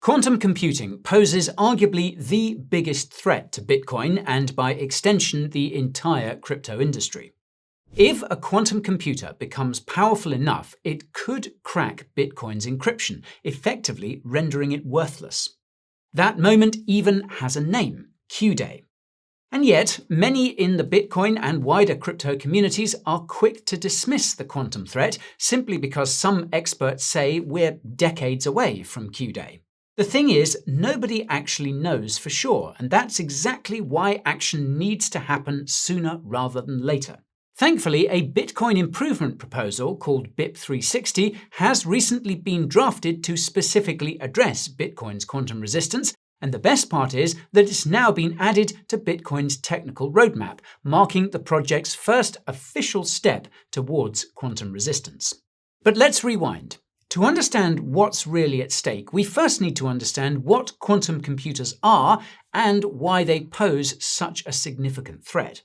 Quantum computing poses arguably the biggest threat to Bitcoin and, by extension, the entire crypto industry. If a quantum computer becomes powerful enough, it could crack Bitcoin's encryption, effectively rendering it worthless. That moment even has a name: Q-Day. And yet, many in the Bitcoin and wider crypto communities are quick to dismiss the quantum threat simply because some experts say we're decades away from Q-Day. The thing is, nobody actually knows for sure, and that's exactly why action needs to happen sooner rather than later. Thankfully, a Bitcoin improvement proposal called BIP360 has recently been drafted to specifically address Bitcoin's quantum resistance, and the best part is that it's now been added to Bitcoin's technical roadmap, marking the project's first official step towards quantum resistance. But let's rewind. To understand what's really at stake, we first need to understand what quantum computers are and why they pose such a significant threat.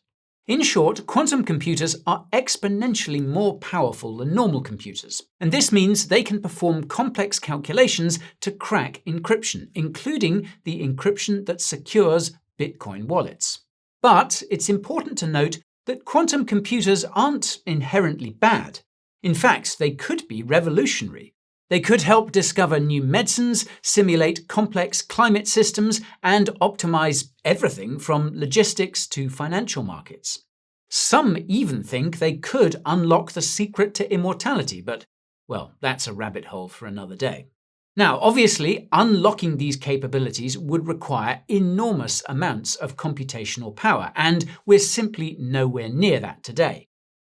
In short, quantum computers are exponentially more powerful than normal computers, and this means they can perform complex calculations to crack encryption, including the encryption that secures Bitcoin wallets. But it's important to note that quantum computers aren't inherently bad. In fact, they could be revolutionary. They could help discover new medicines, simulate complex climate systems, and optimize everything from logistics to financial markets. Some even think they could unlock the secret to immortality, but, well, that's a rabbit hole for another day. Now, obviously, unlocking these capabilities would require enormous amounts of computational power, and we're simply nowhere near that today.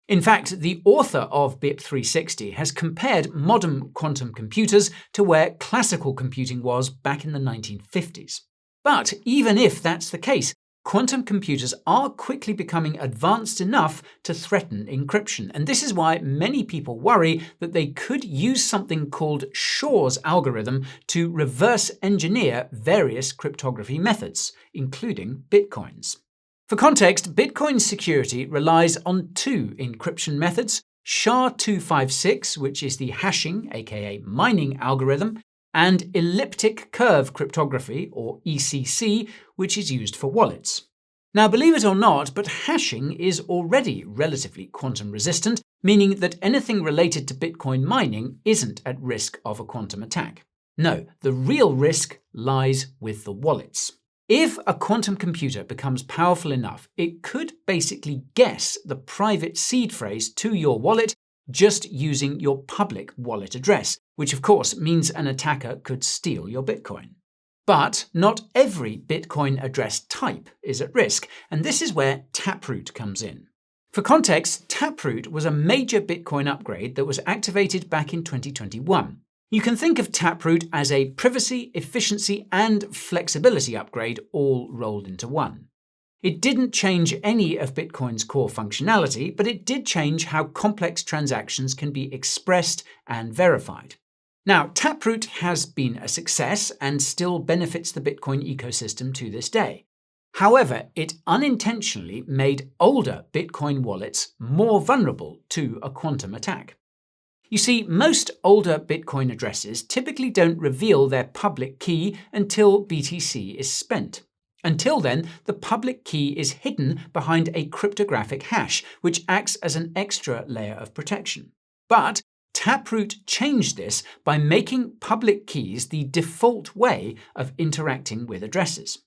In fact, the author of BIP360 has compared modern quantum computers to where classical computing was back in the 1950s. But even if that's the case, quantum computers are quickly becoming advanced enough to threaten encryption, and this is why many people worry that they could use something called Shor's algorithm to reverse engineer various cryptography methods, including Bitcoin's. For context, Bitcoin's security relies on two encryption methods: SHA-256, which is the hashing, aka mining algorithm, and elliptic curve cryptography, or ECC, which is used for wallets. Now, believe it or not, but hashing is already relatively quantum resistant, meaning that anything related to Bitcoin mining isn't at risk of a quantum attack. No, the real risk lies with the wallets. If a quantum computer becomes powerful enough, it could basically guess the private seed phrase to your wallet just using your public wallet address, which of course means an attacker could steal your Bitcoin. But not every Bitcoin address type is at risk, and this is where Taproot comes in. For context, Taproot was a major Bitcoin upgrade that was activated back in 2021. You can think of Taproot as a privacy, efficiency, and flexibility upgrade all rolled into one. It didn't change any of Bitcoin's core functionality, but it did change how complex transactions can be expressed and verified. Now, Taproot has been a success and still benefits the Bitcoin ecosystem to this day. However, it unintentionally made older Bitcoin wallets more vulnerable to a quantum attack. You see, most older Bitcoin addresses typically don't reveal their public key until BTC is spent. Until then, the public key is hidden behind a cryptographic hash, which acts as an extra layer of protection. But Taproot changed this by making public keys the default way of interacting with addresses.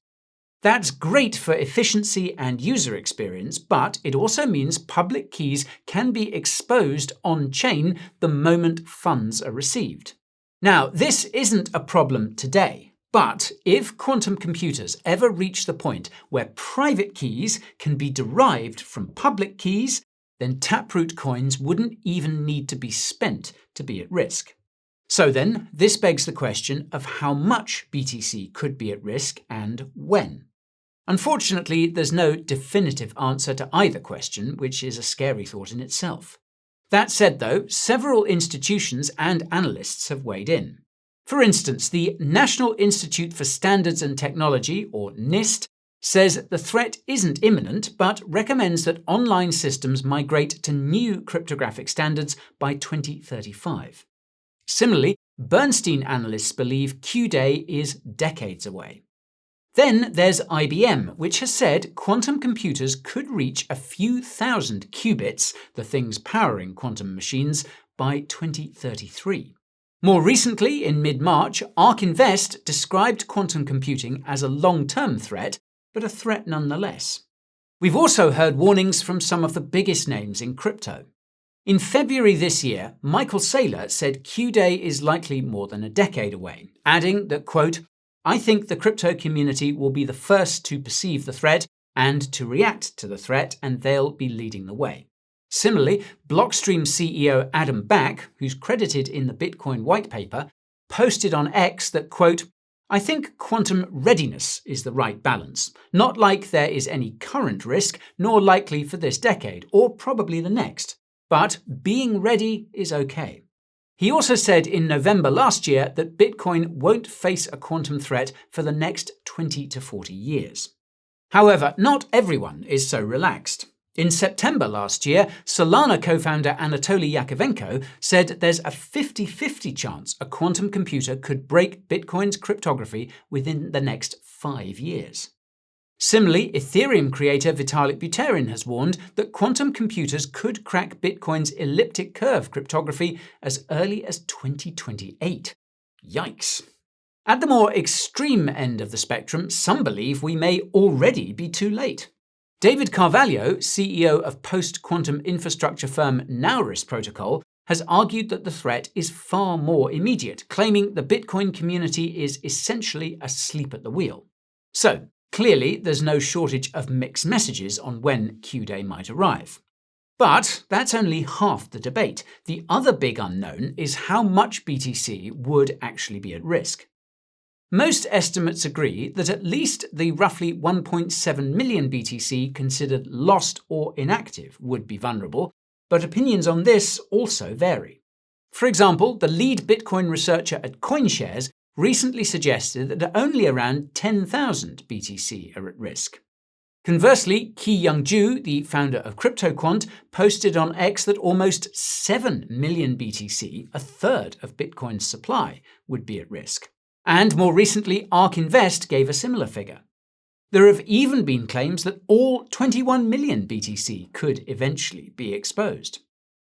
That's great for efficiency and user experience, but it also means public keys can be exposed on-chain the moment funds are received. Now, this isn't a problem today, but if quantum computers ever reach the point where private keys can be derived from public keys, then Taproot coins wouldn't even need to be spent to be at risk. So then, this begs the question of how much BTC could be at risk and when. Unfortunately, there's no definitive answer to either question, which is a scary thought in itself. That said, though, several institutions and analysts have weighed in. For instance, the National Institute for Standards and Technology, or NIST, says the threat isn't imminent, but recommends that online systems migrate to new cryptographic standards by 2035. Similarly, Bernstein analysts believe Q-Day is decades away. Then there's IBM, which has said quantum computers could reach a few thousand qubits, the things powering quantum machines, by 2033. More recently, in mid-March, ARK Invest described quantum computing as a long-term threat, but a threat nonetheless. We've also heard warnings from some of the biggest names in crypto. In February this year, Michael Saylor said Q-Day is likely more than a decade away, adding that, quote, "I think the crypto community will be the first to perceive the threat and to react to the threat, and they'll be leading the way." Similarly, Blockstream CEO Adam Back, who's credited in the Bitcoin white paper, posted on X that, quote, "I think quantum readiness is the right balance, not like there is any current risk, nor likely for this decade, or probably the next, but being ready is okay." He also said in November last year that Bitcoin won't face a quantum threat for the next 20 to 40 years. However, not everyone is so relaxed. In September last year, Solana co-founder Anatoly Yakovenko said there's a 50-50 chance a quantum computer could break Bitcoin's cryptography within the next 5 years. Similarly, Ethereum creator Vitalik Buterin has warned that quantum computers could crack Bitcoin's elliptic curve cryptography as early as 2028. Yikes! At the more extreme end of the spectrum, some believe we may already be too late. David Carvalho, CEO of post-quantum infrastructure firm Nauris Protocol, has argued that the threat is far more immediate, claiming the Bitcoin community is essentially asleep at the wheel. So, clearly, there's no shortage of mixed messages on when Q-Day might arrive. But that's only half the debate. The other big unknown is how much BTC would actually be at risk. Most estimates agree that at least the roughly 1.7 million BTC considered lost or inactive would be vulnerable, but opinions on this also vary. For example, the lead Bitcoin researcher at CoinShares recently suggested that only around 10,000 BTC are at risk. Conversely, Ki-Young Ju, the founder of CryptoQuant, posted on X that almost 7 million BTC, a third of Bitcoin's supply, would be at risk. And more recently, ARK Invest gave a similar figure. There have even been claims that all 21 million BTC could eventually be exposed.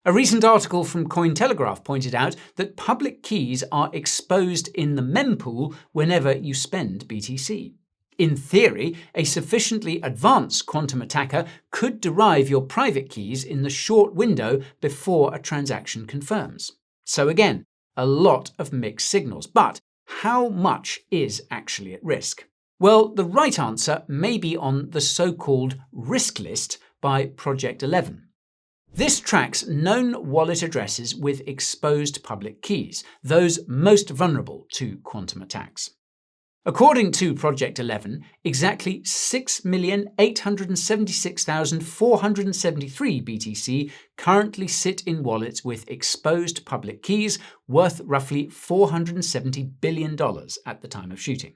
A recent article from Cointelegraph pointed out that public keys are exposed in the mempool whenever you spend BTC. In theory, a sufficiently advanced quantum attacker could derive your private keys in the short window before a transaction confirms. So again, a lot of mixed signals. But how much is actually at risk? Well, the right answer may be on the so-called risk list by Project 11. This tracks known wallet addresses with exposed public keys, those most vulnerable to quantum attacks. According to Project 11, exactly 6,876,473 BTC currently sit in wallets with exposed public keys worth roughly $470 billion at the time of shooting.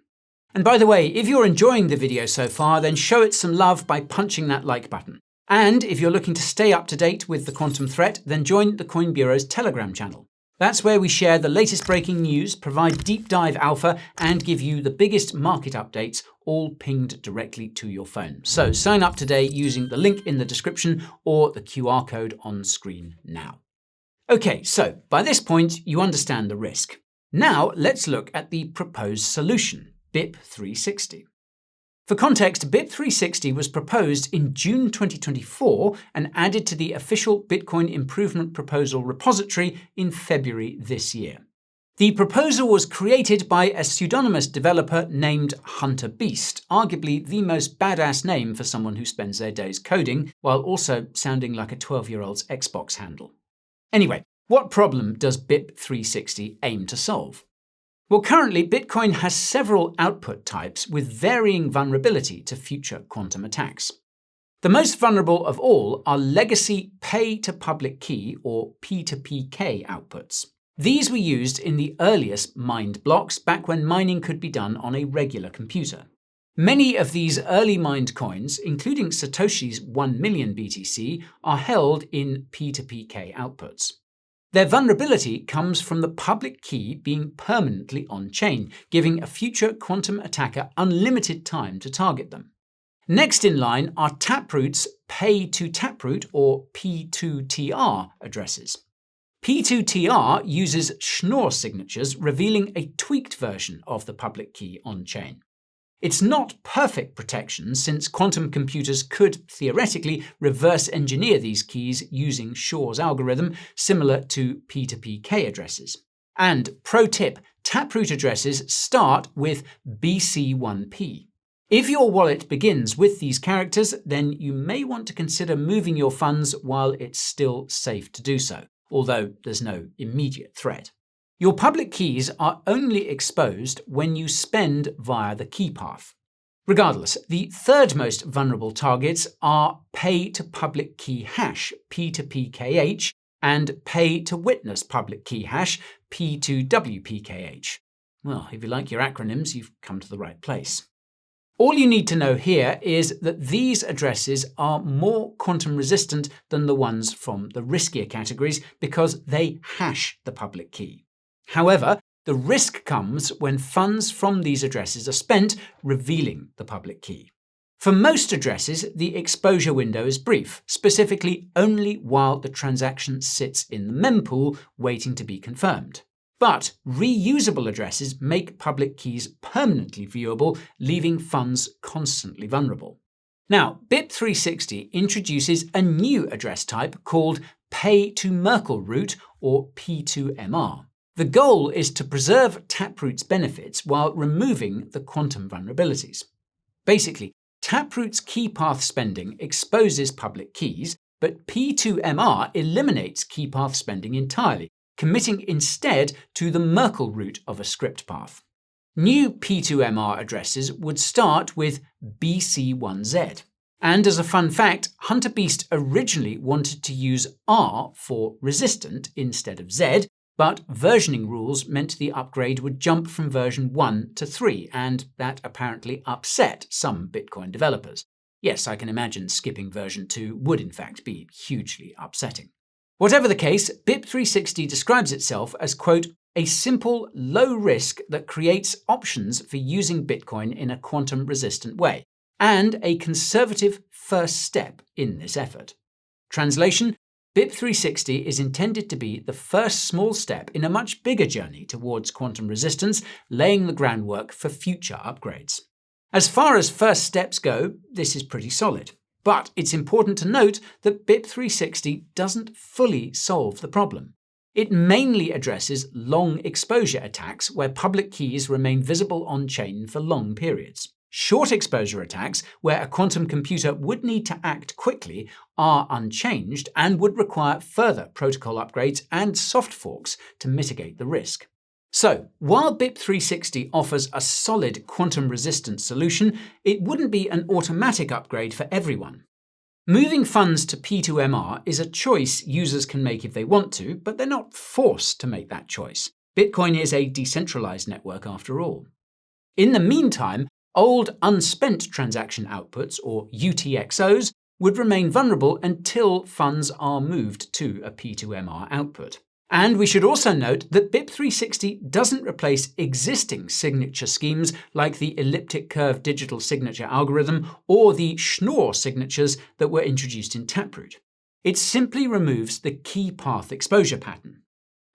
And by the way, if you're enjoying the video so far, then show it some love by punching that like button. And if you're looking to stay up to date with the quantum threat, then join the Coin Bureau's Telegram channel. That's where we share the latest breaking news, provide deep dive alpha, and give you the biggest market updates, all pinged directly to your phone. So sign up today using the link in the description or the QR code on screen now. Okay, so by this point, you understand the risk. Now let's look at the proposed solution, BIP360. For context, BIP360 was proposed in June 2024 and added to the official Bitcoin Improvement Proposal repository in February this year. The proposal was created by a pseudonymous developer named Hunter Beast, arguably the most badass name for someone who spends their days coding, while also sounding like a 12-year-old's Xbox handle. Anyway, what problem does BIP360 aim to solve? Well, currently, Bitcoin has several output types with varying vulnerability to future quantum attacks. The most vulnerable of all are legacy pay-to-public key or P2PK outputs. These were used in the earliest mined blocks back when mining could be done on a regular computer. Many of these early mined coins, including Satoshi's 1 million BTC, are held in P2PK outputs. Their vulnerability comes from the public key being permanently on-chain, giving a future quantum attacker unlimited time to target them. Next in line are Taproot's pay-to-Taproot or P2TR addresses. P2TR uses Schnorr signatures, revealing a tweaked version of the public key on-chain. It's not perfect protection, since quantum computers could theoretically reverse engineer these keys using Shor's algorithm, similar to P2PK addresses. And pro tip, Taproot addresses start with BC1P. If your wallet begins with these characters, then you may want to consider moving your funds while it's still safe to do so, although there's no immediate threat. Your public keys are only exposed when you spend via the key path. Regardless, the third most vulnerable targets are pay-to-public key hash, P2PKH, and pay-to-witness public key hash, P2WPKH. Well, if you like your acronyms, you've come to the right place. All you need to know here is that these addresses are more quantum resistant than the ones from the riskier categories because they hash the public key. However, the risk comes when funds from these addresses are spent revealing the public key. For most addresses, the exposure window is brief, specifically only while the transaction sits in the mempool waiting to be confirmed. But reusable addresses make public keys permanently viewable, leaving funds constantly vulnerable. Now, BIP360 introduces a new address type called Pay-to-Merkle Root, or P2MR. The goal is to preserve Taproot's benefits while removing the quantum vulnerabilities. Basically, Taproot's key path spending exposes public keys, but P2MR eliminates key path spending entirely, committing instead to the Merkle root of a script path. New P2MR addresses would start with BC1Z. And as a fun fact, HunterBeast originally wanted to use R for resistant instead of Z, but versioning rules meant the upgrade would jump from version 1 to 3, and that apparently upset some Bitcoin developers. Yes, I can imagine skipping version 2 would in fact be hugely upsetting. Whatever the case, BIP360 describes itself as, quote, a simple, low risk that creates options for using Bitcoin in a quantum-resistant way, and a conservative first step in this effort. Translation: BIP360 is intended to be the first small step in a much bigger journey towards quantum resistance, laying the groundwork for future upgrades. As far as first steps go, this is pretty solid. But it's important to note that BIP360 doesn't fully solve the problem. It mainly addresses long exposure attacks where public keys remain visible on-chain for long periods. Short exposure attacks, where a quantum computer would need to act quickly, are unchanged and would require further protocol upgrades and soft forks to mitigate the risk. So, while BIP360 offers a solid quantum-resistant solution, it wouldn't be an automatic upgrade for everyone. Moving funds to P2MR is a choice users can make if they want to, but they're not forced to make that choice. Bitcoin is a decentralized network after all. In the meantime, old unspent transaction outputs, or UTXOs, would remain vulnerable until funds are moved to a P2MR output. And we should also note that BIP360 doesn't replace existing signature schemes like the elliptic curve digital signature algorithm or the Schnorr signatures that were introduced in Taproot. It simply removes the key path exposure pattern.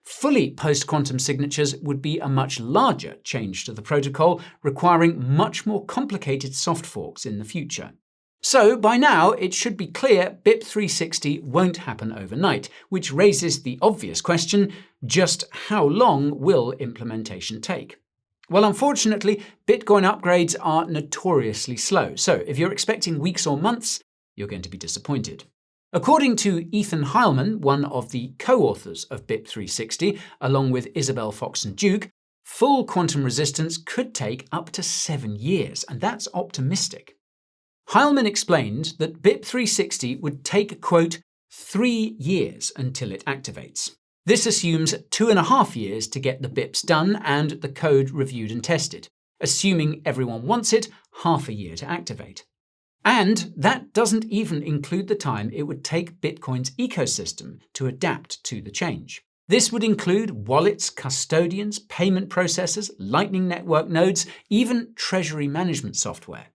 Fully post-quantum signatures would be a much larger change to the protocol, requiring much more complicated soft forks in the future. So, by now, it should be clear BIP360 won't happen overnight, which raises the obvious question: just how long will implementation take? Well, unfortunately, Bitcoin upgrades are notoriously slow, so if you're expecting weeks or months, you're going to be disappointed. According to Ethan Heilman, one of the co-authors of BIP360, along with Isabel Fox and Duke, full quantum resistance could take up to 7 years, and that's optimistic. Heilman explained that BIP360 would take, quote, 3 years until it activates. This assumes 2.5 years to get the BIPs done and the code reviewed and tested. Assuming everyone wants it, half a year to activate. And that doesn't even include the time it would take Bitcoin's ecosystem to adapt to the change. This would include wallets, custodians, payment processors, Lightning Network nodes, even treasury management software.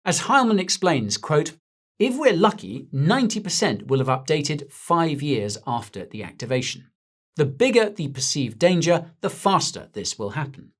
As Heilman explains, quote, "If we're lucky, 90% will have updated 5 years after the activation. The bigger the perceived danger, the faster this will happen."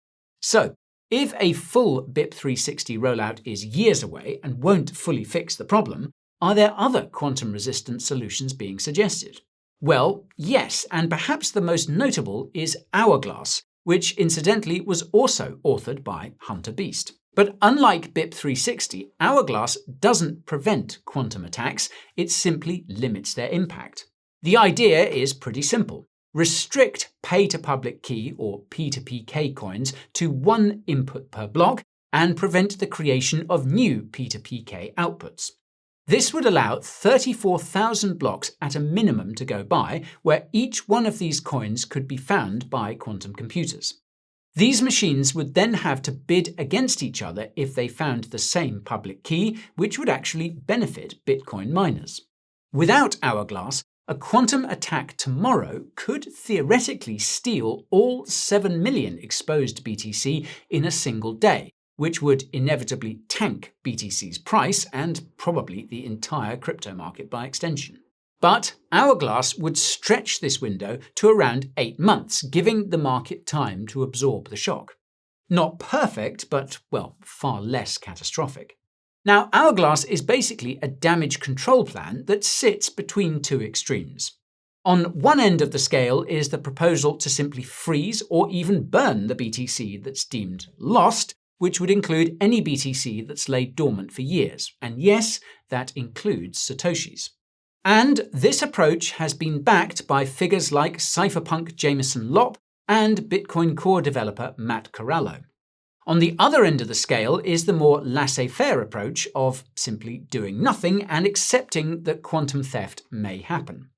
So, if a full BIP360 rollout is years away and won't fully fix the problem, are there other quantum-resistant solutions being suggested? Well, yes, and perhaps the most notable is Hourglass, which incidentally was also authored by Hunter Beast. But unlike BIP360, Hourglass doesn't prevent quantum attacks, it simply limits their impact. The idea is pretty simple. Restrict pay-to-public key or P2PK coins to one input per block and prevent the creation of new P2PK outputs. This would allow 34,000 blocks at a minimum to go by, where each one of these coins could be found by quantum computers. These machines would then have to bid against each other if they found the same public key, which would actually benefit Bitcoin miners. Without Hourglass, a quantum attack tomorrow could theoretically steal all 7 million exposed BTC in a single day, which would inevitably tank BTC's price and probably the entire crypto market by extension. But Hourglass would stretch this window to around 8 months, giving the market time to absorb the shock. Not perfect, but, well, far less catastrophic. Now, Hourglass is basically a damage control plan that sits between two extremes. On one end of the scale is the proposal to simply freeze or even burn the BTC that's deemed lost, which would include any BTC that's laid dormant for years. And yes, that includes Satoshis. And this approach has been backed by figures like cypherpunk Jameson Lopp and Bitcoin Core developer Matt Corallo. On the other end of the scale is the more laissez-faire approach of simply doing nothing and accepting that quantum theft may happen.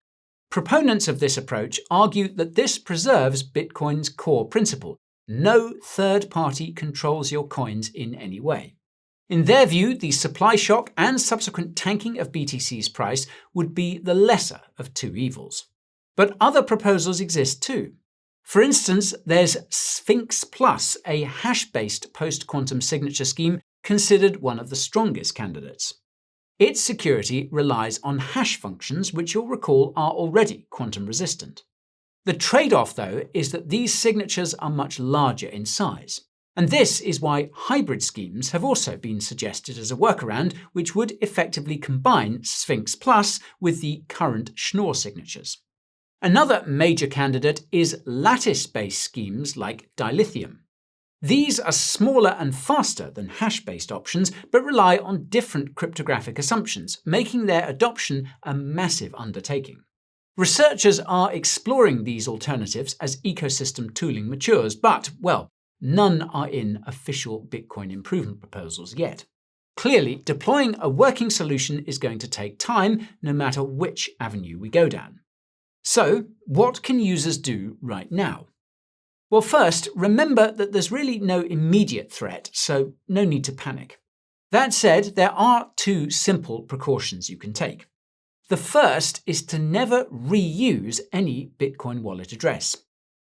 Proponents of this approach argue that this preserves Bitcoin's core principle: no third party controls your coins in any way. In their view, the supply shock and subsequent tanking of BTC's price would be the lesser of two evils. But other proposals exist too. For instance, there's Sphinx Plus, a hash-based post-quantum signature scheme considered one of the strongest candidates. Its security relies on hash functions, which you'll recall are already quantum resistant. The trade-off, though, is that these signatures are much larger in size. And this is why hybrid schemes have also been suggested as a workaround, which would effectively combine Sphinx Plus with the current Schnorr signatures. Another major candidate is lattice-based schemes like dilithium. These are smaller and faster than hash-based options, but rely on different cryptographic assumptions, making their adoption a massive undertaking. Researchers are exploring these alternatives as ecosystem tooling matures, but, well, none are in official Bitcoin improvement proposals yet. Clearly, deploying a working solution is going to take time, no matter which avenue we go down. So, what can users do right now? Well, first, remember that there's really no immediate threat, so no need to panic. That said, there are two simple precautions you can take. The first is to never reuse any Bitcoin wallet address.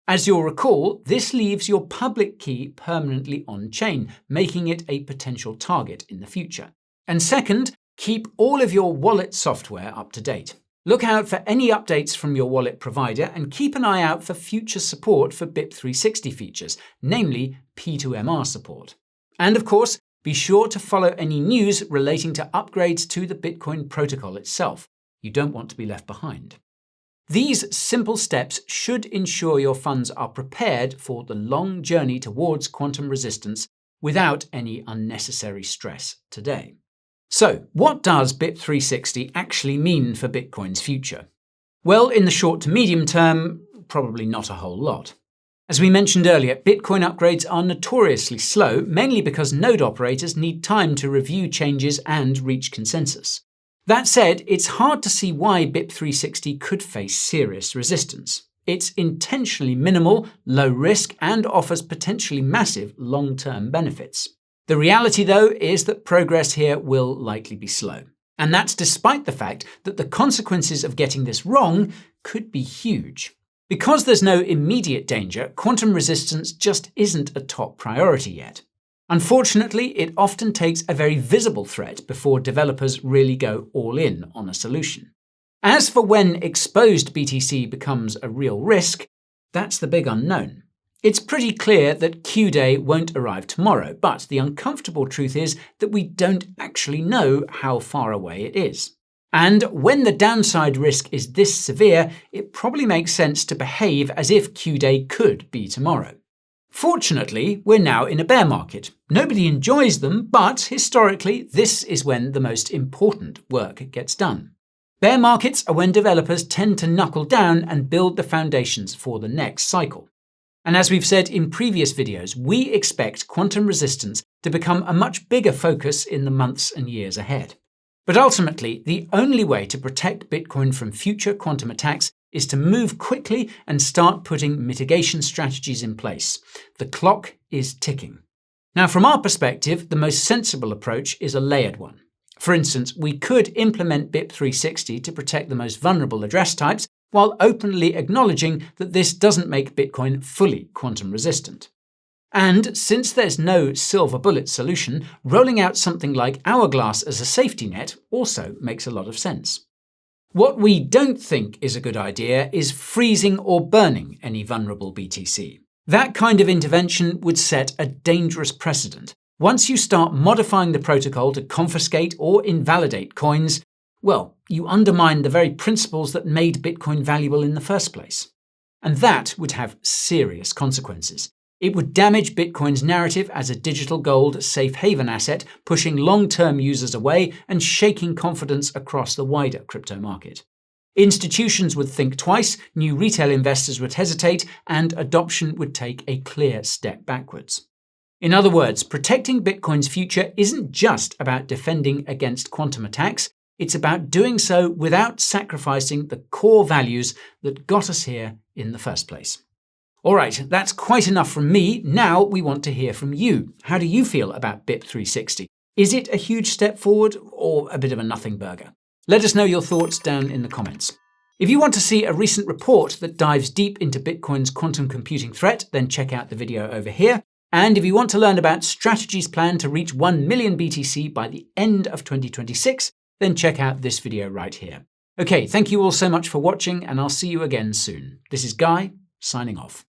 As you'll recall, this leaves your public key permanently on-chain, making it a potential target in the future. And second, keep all of your wallet software up to date. Look out for any updates from your wallet provider and keep an eye out for future support for BIP360 features, namely P2MR support. And of course, be sure to follow any news relating to upgrades to the Bitcoin protocol itself. You don't want to be left behind. These simple steps should ensure your funds are prepared for the long journey towards quantum resistance without any unnecessary stress today. So, what does BIP360 actually mean for Bitcoin's future? Well, in the short to medium term, probably not a whole lot. As we mentioned earlier, Bitcoin upgrades are notoriously slow, mainly because node operators need time to review changes and reach consensus. That said, it's hard to see why BIP360 could face serious resistance. It's intentionally minimal, low risk, and offers potentially massive long-term benefits. The reality, though, is that progress here will likely be slow. And that's despite the fact that the consequences of getting this wrong could be huge. Because there's no immediate danger, quantum resistance just isn't a top priority yet. Unfortunately, it often takes a very visible threat before developers really go all in on a solution. As for when exposed BTC becomes a real risk, that's the big unknown. It's pretty clear that Q-Day won't arrive tomorrow, but the uncomfortable truth is that we don't actually know how far away it is. And when the downside risk is this severe, it probably makes sense to behave as if Q-Day could be tomorrow. Fortunately, we're now in a bear market. Nobody enjoys them, but historically, this is when the most important work gets done. Bear markets are when developers tend to knuckle down and build the foundations for the next cycle. And as we've said in previous videos, we expect quantum resistance to become a much bigger focus in the months and years ahead. But ultimately, the only way to protect Bitcoin from future quantum attacks is to move quickly and start putting mitigation strategies in place. The clock is ticking. Now, from our perspective, the most sensible approach is a layered one. For instance, we could implement BIP360 to protect the most vulnerable address types, while openly acknowledging that this doesn't make Bitcoin fully quantum resistant. And since there's no silver bullet solution, rolling out something like Hourglass as a safety net also makes a lot of sense. What we don't think is a good idea is freezing or burning any vulnerable BTC. That kind of intervention would set a dangerous precedent. Once you start modifying the protocol to confiscate or invalidate coins, well, you undermine the very principles that made Bitcoin valuable in the first place. And that would have serious consequences. It would damage Bitcoin's narrative as a digital gold safe haven asset, pushing long-term users away and shaking confidence across the wider crypto market. Institutions would think twice, new retail investors would hesitate, and adoption would take a clear step backwards. In other words, protecting Bitcoin's future isn't just about defending against quantum attacks, it's about doing so without sacrificing the core values that got us here in the first place. All right, that's quite enough from me. Now we want to hear from you. How do you feel about BIP360? Is it a huge step forward or a bit of a nothing burger? Let us know your thoughts down in the comments. If you want to see a recent report that dives deep into Bitcoin's quantum computing threat, then check out the video over here. And if you want to learn about strategies planned to reach 1 million BTC by the end of 2026, then check out this video right here. Okay, thank you all so much for watching, and I'll see you again soon. This is Guy, signing off.